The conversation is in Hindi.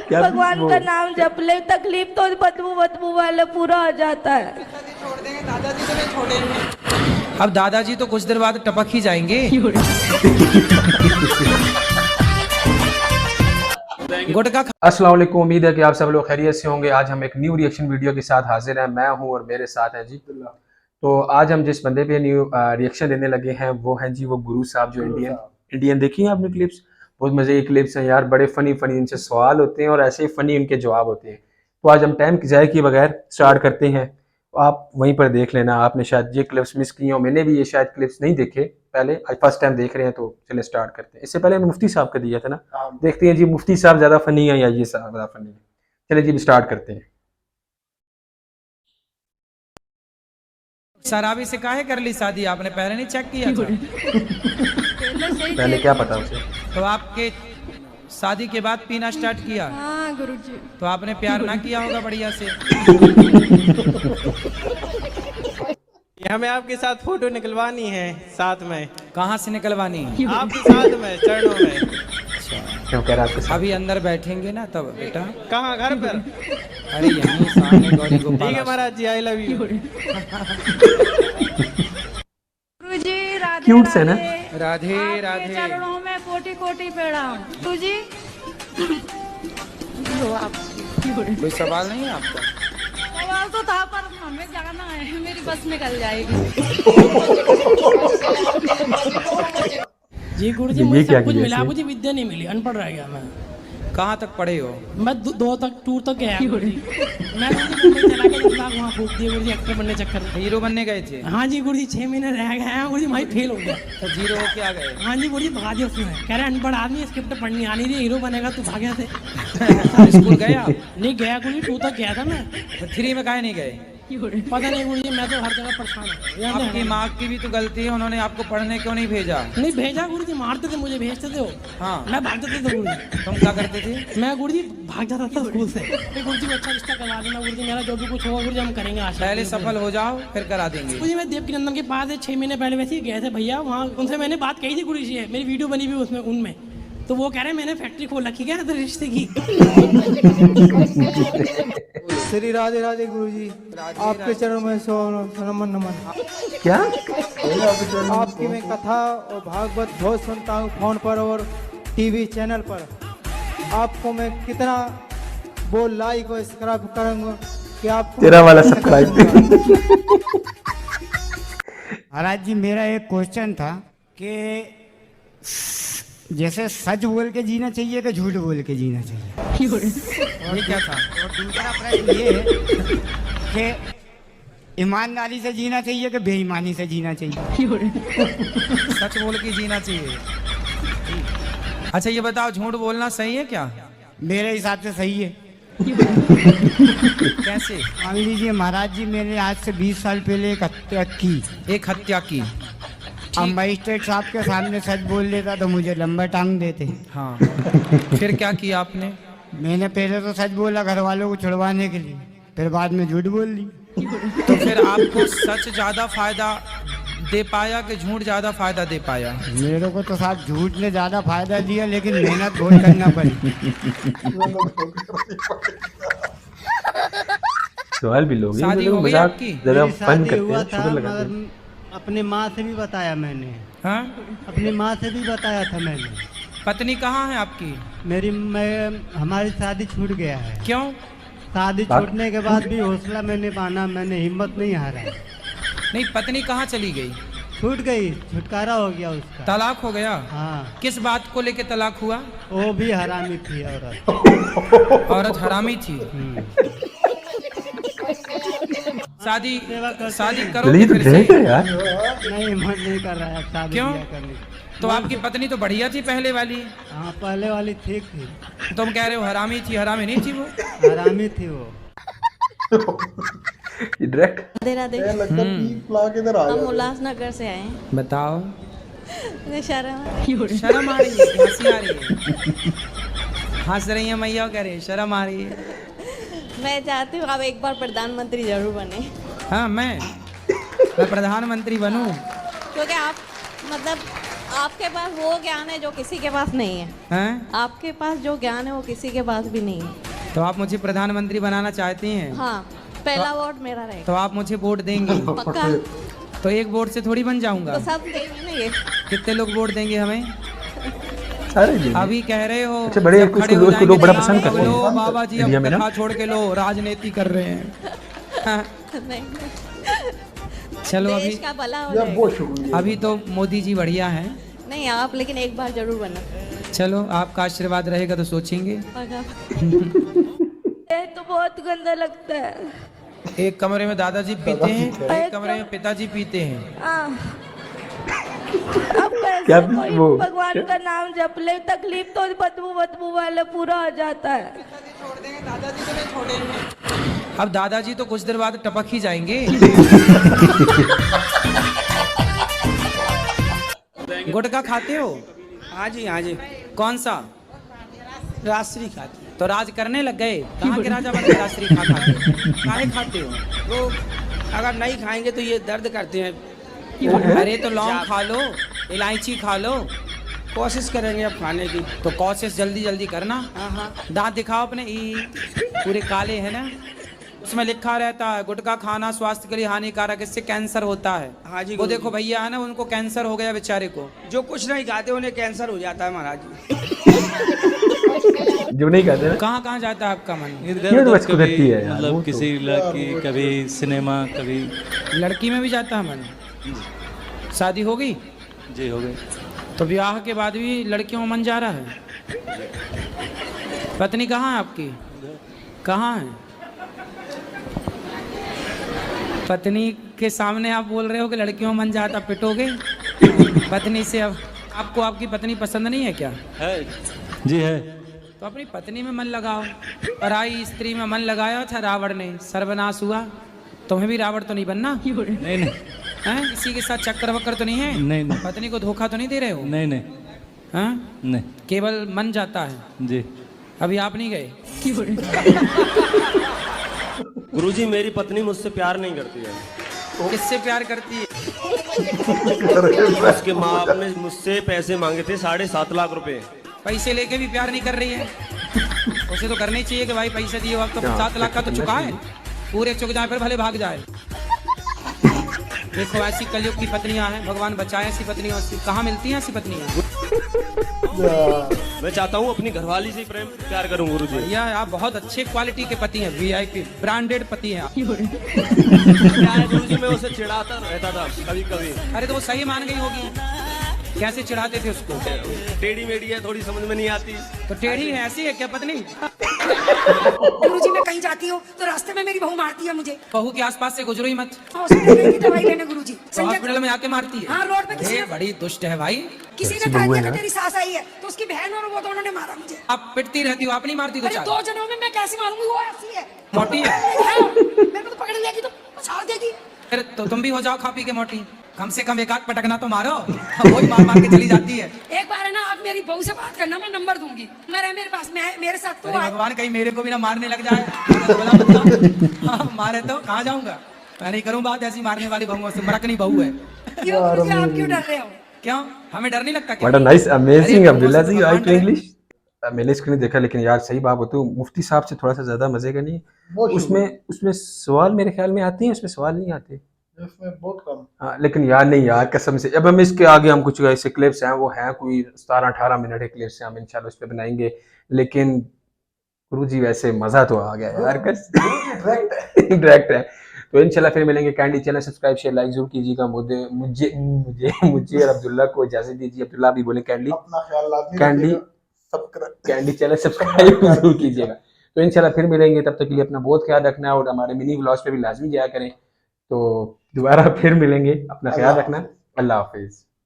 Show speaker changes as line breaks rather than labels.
क्या
भगवान का नाम जप ले, तकलीफ तो बदबू बदबू वाले पूरा हो जाता है।
छोड़ देंगे दादाजी तो नहीं छोड़ेंगे।
अब दादाजी तो कुछ देर बाद टपक ही जाएंगे। गुटखा
अस्सलाम वालेकुम, उम्मीद है कि आप सब लोग खैरियत से होंगे। आज हम एक न्यू रिएक्शन वीडियो के साथ हाजिर हैं। मैं हूं और मेरे साथ है जी। तो आज हम जिस बंदे पे न्यू रिएक्शन देने लगे हैं वो हैं जी वो गुरु साहब, जो इंडियन देखी हैं आपने क्लिप्स? बहुत मजे की क्लिप्स हैं यार, बड़े फनी इनसे सवाल होते हैं और ऐसे ही फनी इनके जवाब होते हैं। तो आज हम टाइम की ज़ाया किए बगैर स्टार्ट करते हैं। आप वहीं पर देख लेना। आपने शायद ये क्लिप्स मिस की हो, मैंने भी ये शायद क्लिप्स नहीं देखे पहले, आज फर्स्ट टाइम देख रहे हैं। तो चले स्टार्ट करते हैं। इससे पहले हमने मुफ्ती साहब का दिया था ना, देखते हैं जी मुफ्ती साहब ज्यादा फनी है या ये साहब ज्यादा फनी है। चले जी स्टार्ट करते हैं।
शराबी से काहे कर ली शादी आपने? पहले नहीं चेक किया था?
पहले क्या पता उसे?
तो आपके शादी के बाद पीना स्टार्ट किया?
हाँ गुरुजी।
तो आपने प्यार ना किया होगा बढ़िया से।
हमें आपके साथ फोटो निकलवानी है साथ में।
कहाँ से निकलवानी है?
आपके साथ में चरणों में।
क्यों कह रहा है आपके?
अभी अंदर बैठेंगे ना तब बेटा।
कहाँ? घर पर?
अरे यहीं सामने गौरी गोपाल।
ठीक है Maharaj ji, I love you.
Guruji Radhe
cute से ना?
राधे
आपके
राधे।
चरणों में कोटि कोटि प्रणाम। तुझी
कोई सवाल नहीं है आपका?
सवाल तो था पर हमें जाना है, मेरी बस निकल जाएगी।
जी गुरु जी,
ये
मुझे
क्या
सब कुछ
किया
मिला,
इसने?
मुझे विद्या नहीं मिली, अनपढ़ रह गया मैं।
कहाँ तक पढ़े हो?
मैं दो तक टूर तक गया गुरु जी। मैं मुंबई चला के 10 लाख वहाँ फूक दिए गुरु जी, एक्टर बनने चक्कर में।
हीरो बनने गए थे?
हाँ जी गुरु जी, 6 महीने रह गए हैं गुरु जी, वहीं फेल हो गया।
तो जीरो हो के आ गए?
हाँ जी गुरु जी, भगा दिया उसने। कह रहे अनपढ़ आदमी, स्क्रिप्ट पढ़नी आनी थी, हीरो बनेगा तू, भाग गया थे।
स्कूल गए आप?
नहीं गया गुरु जी, 2 तक गया था मैं।
तो 3 में काहे नहीं गए?
पता नहीं गुरु जी, मैं तो हर जगह परेशान हूँ।
आपकी माँ की भी तो गलती है, उन्होंने आपको पढ़ने क्यों नहीं भेजा?
नहीं भेजा गुरु जी, मारते थे मुझे, भेजते थे वो।
हाँ।
मैं भाग जाते थे गुरु जी।
तुम क्या करते थे?
मैं गुरु जी भाग जाता था स्कूल से। गुरु जी अच्छा रिश्ता करवा देना गुरु जी, मेरा जो भी कुछ होगा गुरु जी हम करेंगे आज।
पहले सफल हो जाओ फिर करा देंगे।
गुरु जी मैं देवकी नंदन के पास 6 महीने पहले वैसे ही गए थे भैया, वहाँ उनसे मैंने बात कही थी गुरु जी, मेरी वीडियो बनी हुई उसमें उनमें। तो वो कह रहे हैं मैंने फैक्ट्री खोल रखी क्या तो रिश्ते की।
श्री राधे राधे गुरु जी, आपके चरणों में सो नमन नमन।
क्या
आपकी मैं कथा और भागवत बहुत सुनता हूँ फोन पर और टीवी चैनल पर। आपको मैं कितना वो लाइक और सब्सक्राइब करूँगा कि आप
तेरा वाला सब्सक्राइब।
महाराज जी, मेरा एक क्वेश्चन था कि जैसे सच बोल के जीना चाहिए कि झूठ बोल के जीना चाहिए?
ये क्या था?
और दूसरा प्रश्न ये है कि ईमानदारी से जीना चाहिए कि बेईमानी से जीना चाहिए?
सच बोल के जीना चाहिए। अच्छा ये बताओ, झूठ बोलना सही है क्या?
मेरे हिसाब से सही है।
कैसे?
मान लीजिए महाराज जी, मैंने आज से 20 साल पहले एक हत्या की।
एक हत्या की?
अब मजिस्ट्रेट साहब के सामने सच बोल लेता तो मुझे लंबा टांग देते।
हाँ। फिर क्या किया आपने?
मैंने पहले तो सच बोला घर वालों को छुड़वाने के लिए, फिर बाद में झूठ बोल दी।
तो फिर आपको सच ज्यादा फायदा दे पाया कि झूठ ज्यादा फायदा दे पाया?
मेरे को तो साहब झूठ ने ज्यादा फायदा दिया, लेकिन मेहनत बहुत करना पड़ी।
सवाल भी लोग
शादी हो गई आपकी?
जरा
मेरी
फन
शादी
करते
हुआ
हैं,
था,
शुगर लगाते हैं।
मगर अपनी माँ से भी बताया मैंने।
हाँ?
अपनी माँ से भी बताया था मैंने।
पत्नी कहाँ है आपकी?
हमारी शादी छूट गया है।
क्यों?
शादी छूटने के बाद भी हौसला मैंने पाना, मैंने हिम्मत नहीं हारा।
नहीं, पत्नी कहाँ चली गई?
छूट गई, छुटकारा हो गया उसका।
तलाक हो गया?
हाँ,
किस बात को लेके तलाक हुआ?
वो भी हरामी थी औरत।
औरत हरामी थी। शादी करो
जल्दी तो
फिर से?
देख यार।
नहीं, मन नहीं कर रहा है शादी
क्यों?
ब्याह करने की।
तो आपकी पत्नी तो बढ़िया थी पहले वाली।
हाँ, पहले वाली ठीक थी।
तुम कह रहे हो हरामी थी? हरामी नहीं थी वो।
हरामी थी वो।
डायरेक्ट
राधे राधे। हम उल्लासनगर से आए हैं।
बताओ।
मुझे
शर्म आ रही है कि हंसी आ रही है? हंस रही है मैया, कह रही है शर्म आ रही है।
मैं चाहती हूँ आप एक बार प्रधानमंत्री जरूर बने।
हाँ, मैं प्रधानमंत्री बनूं?
क्योंकि आप मतलब आपके पास वो ज्ञान है जो किसी के पास नहीं है।
हैं?
आपके पास जो ज्ञान है वो किसी के पास भी नहीं है।
तो आप मुझे प्रधानमंत्री बनाना चाहती हैं?
हाँ, पहला वोट मेरा रहेगा।
तो आप मुझे वोट देंगी?
पक्का?
तो एक वोट से थोड़ी बन जाऊंगा।
तो सब देंगे ना ये।
कितने लोग वोट देंगे हमें?
सारे जी।
अभी कह रहे हो
अच्छा, बड़े
जब
कुछ
खड़े हो
लोग
जाएंगे
बड़ा
तो
पसंद करते हैं
लो बाबा जी अब
इंडिया में ना।
कथा छोड़ के लो, राजनीति कर रहे हैं। हाँ,
नहीं,
चलो
देश
अभी
का भला हो जाएगा।
अभी तो मोदी जी बढ़िया हैं।
नहीं, आप लेकिन एक बार जरूर बनना।
चलो आपका आशीर्वाद रहेगा तो सोचेंगे।
पक्का।
ये तो बहुत गंदा लगता है।
एक कमरे में दादाजी पीते हैं, एक कमरे में पिताजी पीते हैं।
अब
क्या
कैसे कोई
वो-
भगवान का नाम जप ले, तकलीफ तो बदबू बदबू वाला पूरा हो जाता है।
अब दादाजी तो कुछ देर बाद टपक ही जाएंगे। गुटखा खाते हो?
हाँ जी, हाँ जी।
कौन सा?
राष्ट्रीय खाते
तो राज करने लग गए? कहाँ के राजा बन गए राष्ट्रीय खा खा के? काहे खाते हो?
वो अगर नहीं खाएंगे तो ये दर्द करते हैं।
अरे तो लौंग खा लो, इलायची खा लो।
कोशिश करेंगे अब खाने की।
तो कोशिश जल्दी जल्दी करना।
हाँ हाँ।
दांत दिखाओ अपने। पूरे काले हैं ना, उसमें लिखा रहता है गुटखा खाना स्वास्थ्य के लिए हानिकारक, इससे कैंसर होता है।
हाँ जी,
वो
गुरु
देखो भैया है ना, उनको कैंसर हो गया बेचारे को।
जो कुछ नहीं खाते उन्हें कैंसर हो जाता है महाराज जी।
जो नहीं कहते ना,
कहाँ कहाँ जाता है आपका मन?
ये तो बस कुदरती है यार, वो
मतलब
तो।
किसी लड़की, कभी सिनेमा, कभी
लड़की में भी जाता है मन? शादी हो गई?
जी हो गई।
तो ब्याह के बाद भी लड़कियों में मन जा रहा है? पत्नी कहाँ है आपकी? कहाँ है पत्नी? के सामने आप बोल रहे हो कि लड़कियों में मन जाता, पिटोगे पत्नी से? अब आपको आपकी पत्नी पसंद नहीं है क्या?
है जी, है।
तो अपनी पत्नी में मन लगाओ। पराई स्त्री में मन लगाया था रावण ने, सर्वनाश हुआ। तुम्हें भी रावण तो नहीं बनना?
नहीं नहीं
हैं? किसी के साथ चक्कर वक्कर तो नहीं है?
नहीं नहीं
पत्नी को धोखा तो नहीं दे रहे हो?
नहीं नहीं
हैं?
नहीं
केवल मन जाता है।
जी।
अभी आप नहीं गए?
गुरुजी, मेरी पत्नी मुझसे प्यार नहीं करती है।
किससे प्यार करती है?
उसके माँ बाप ने मुझसे पैसे मांगे थे 7.5 लाख रुपए।
पैसे लेके भी प्यार नहीं कर रही है? उसे तो करनी चाहिए कि भाई पैसे दिए वक्त तो 7 लाख का तो चुका है, पूरे चुक जाए फिर भले भाग जाए। देखो ऐसी कलयुग की पत्नियां हैं, भगवान बचाए ऐसी पत्नियों से। कहाँ मिलती हैं ऐसी पत्नियां?
मैं चाहता हूँ अपनी घरवाली से प्रेम प्यार करूँ गुरुजी।
भैया आप बहुत अच्छे क्वालिटी के पति हैं, वीआईपी ब्रांडेड पति हैं आप।
क्या है गुरुजी, मैं उसे चिढ़ाता रहता था कभी कभी।
अरे तो वो सही मान गई होगी। कैसे चिढ़ाते थे उसको?
टेढ़ी मेढ़ी है, थोड़ी समझ में नहीं आती।
तो टेढ़ी है, ऐसी है क्या पत्नी?
गुरुजी, मैं कहीं जाती हूँ तो रास्ते में मेरी बहू मारती है मुझे।
बहू के आसपास से गुजरो ही मत।
हॉस्पिटल गई थी दवाई लेने गुरुजी।
तो हॉस्पिटल में आके मारती है?
हाँ, रोड पे किसी
ये
ने-
बड़ी दुष्ट है भाई।
किसी ने कहा कि तेरी सास आई है तो उसकी बहन और वो दोनों ने मारा मुझे।
आप पिटती रहती हो, आप नहीं मारती तो
अरे
चार?
2 जनों में मैं कैसे मारूंगी? वो ऐसी है,
मोटी है?
हाँ, मेरे को तो पकड़ लेगी तो पछाड़ देगी।
फिर तो तुम भी हो जाओ खा पी के मोटी। कम से कम एक आध पटकना तो मारो। वो ही मार मार के चली जाती है।
एक बार है ना, आप मेरी बहू से बात करना, मैं नंबर दूंगी। मेरे पास मेरे साथ तो
अरे
आए।
भगवान कहीं मेरे को भी ना मारने लग जाए। हाँ, मारे तो कहाँ जाऊंगा मैं? नहीं करूँ बात ऐसी मारने वाली बहुओं से। मरकनी बहू है।
क्यों गुरुजी, आप क्यों डर रहे हो?
क्यों हमें डर नहीं लगता क्या?
व्हाट अ नाइस अमेजिंग
अरे,
अब्दुल्ला जी,
भगवान
आई टू
करे।
इंग्लिश। मैंने स्क्रीन देखा, लेकिन यार सही बात बताऊं, मुफ्ती साहब से थोड़ा सा ज्यादा मजे का नहीं। उसमें सवाल मेरे ख्याल में आते हैं, उसमें सवाल नहीं आते
इसमें बहुत कम।
हाँ, लेकिन यार नहीं यार, कसम से। अब हम इसके आगे हम कुछ ऐसे क्लिप्स हैं, वो हैं कोई 17-18 मिनट के क्लिप्स हैं, हम इंशाल्लाह उस पर बनाएंगे। लेकिन गुरुजी वैसे मजा तो आ गया यार, डायरेक्ट है। तो इंशाल्लाह फिर मिलेंगे। Candy channel subscribe share like जरूर कीजिएगा। मुझे और अब्दुल्ला को इजाजत दीजिए। अब्दुल्ला भी बोले कैंडी,
अपना ख्याल रखिए।
कैंडी चैनल सब्सक्राइब जरूर कीजिएगा। तो इंशाल्लाह फिर मिलेंगे, तब तक के लिए अपना बहुत ख्याल रखना और हमारे मिनी व्लॉग्स पे भी लाजमी जाया करें। तो दोबारा फिर मिलेंगे, अपना ख्याल रखना। अल्लाह हाफिज।